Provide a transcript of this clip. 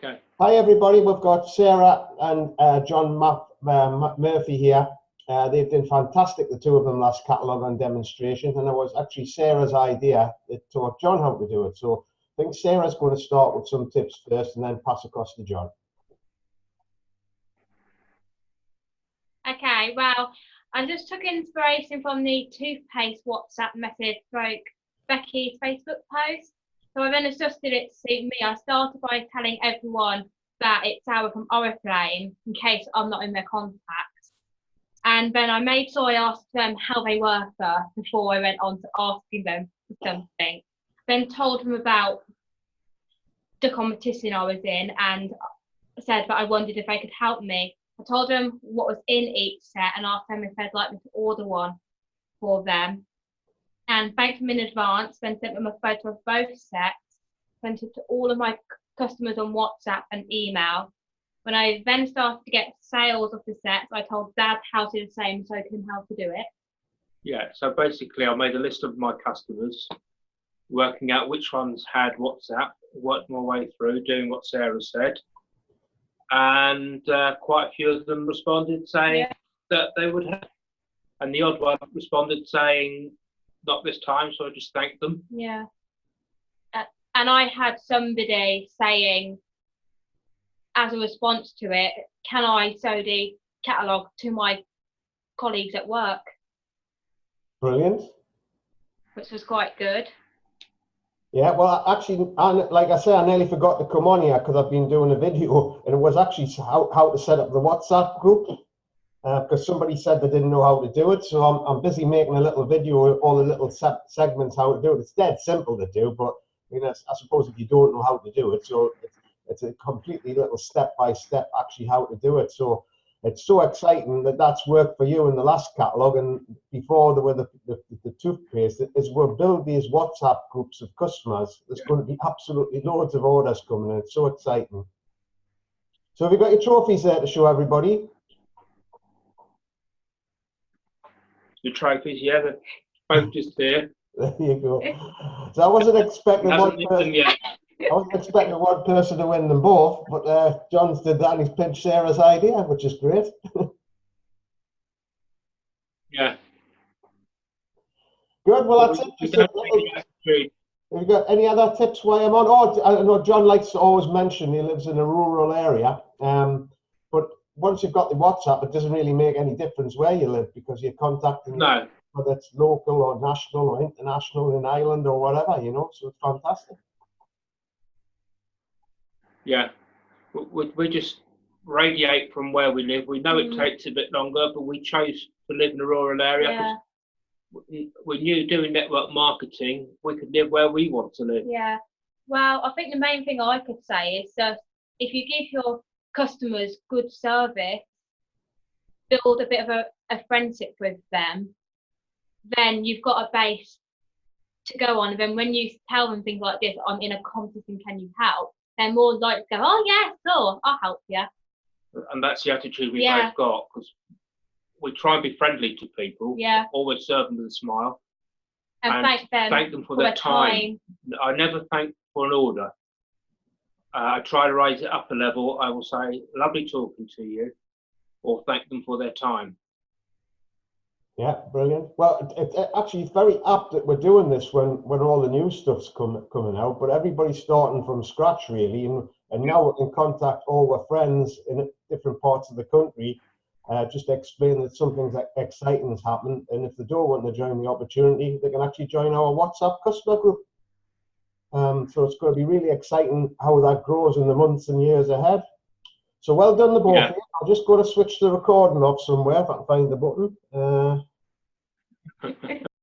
Okay. Hi everybody, we've got Sarah and John Murphy here. They've been fantastic, the two of them, last catalogue on demonstration, and it was actually Sarah's idea that taught John how to do it. So I think Sarah's going to start with some tips first and then pass across to John. Okay, well, I just took inspiration from the toothpaste WhatsApp message stroke Becky's Facebook post. So I've then adjusted it to suit me. I started by telling everyone that it's Sarah from Oriflame in case I'm not in their contacts. And then I made sure I asked them how they were first before I went on to asking them for something. Then told them about the competition I was in and said that I wondered if they could help me. I told them what was in each set and asked them if they'd like me to order one for them. And thanked them in advance, then sent them a photo of both sets, sent it to all of my customers on WhatsApp and email. When I then started to get sales of the sets, I told Dad how to do the same so I could help to do it. Yeah, so basically I made a list of my customers, working out which ones had WhatsApp, worked my way through, doing what Sarah said. And quite a few of them responded saying that they would have. And the odd one responded saying, not this time, so I just thanked them. Yeah. And I had somebody saying, as a response to it, can I show the catalogue to my colleagues at work? Brilliant. Which was quite good. Yeah, well, actually, like I say, I nearly forgot to come on here because I've been doing a video, and it was actually how to set up the WhatsApp group. Because somebody said they didn't know how to do it, so I'm busy making a little video of all the little segments how to do it. It's dead simple to do, but I suppose if you don't know how to do it, so it's a completely little step-by-step actually how to do it. So it's so exciting that that's worked for you in the last catalogue, and before there were the toothpaste. As we're building these WhatsApp groups of customers, there's going to be absolutely loads of orders coming in. It's so exciting. So have you got your trophies there to show everybody? The trophies, yeah, they're both just there. There you go. So I wasn't expecting one person to win them both, but John's did that and he's pinched Sarah's idea, which is great. Yeah. Good. Well, that's it. Have you got any other tips while I'm on? Oh, I know John likes to always mention he lives in a rural area, but once you've got the WhatsApp, it doesn't really make any difference where you live because you're contacting them, whether it's local or national or international in Ireland or whatever, so it's fantastic. Yeah, we just radiate from where we live. We know it takes a bit longer, but we chose to live in a rural area. Yeah. We knew doing network marketing, we could live where we want to live. Yeah. Well, I think the main thing I could say is that if you give your customers good service, build a bit of a friendship with them, then you've got a base to go on. And then when you tell them things like this, I'm in a competition, can you help? They're more likely to go, oh yeah, sure, I'll help you. And that's the attitude we both got, because we try and be friendly to people. Yeah. Always serve them with a smile. And thank them for their time. I never thank for an order. I try to raise it up a level. I will say, lovely talking to you, or thank them for their time. Yeah, brilliant. Well, it's very apt that we're doing this when all the new stuff's coming out, but everybody's starting from scratch, really, and now we can contact all our friends in different parts of the country, just explain that something exciting has happened, and if they don't want to join the opportunity, they can actually join our WhatsApp customer group. So it's going to be really exciting how that grows in the months and years ahead. So well done, the both of you. I'll just go to switch the recording off somewhere if I can find the button.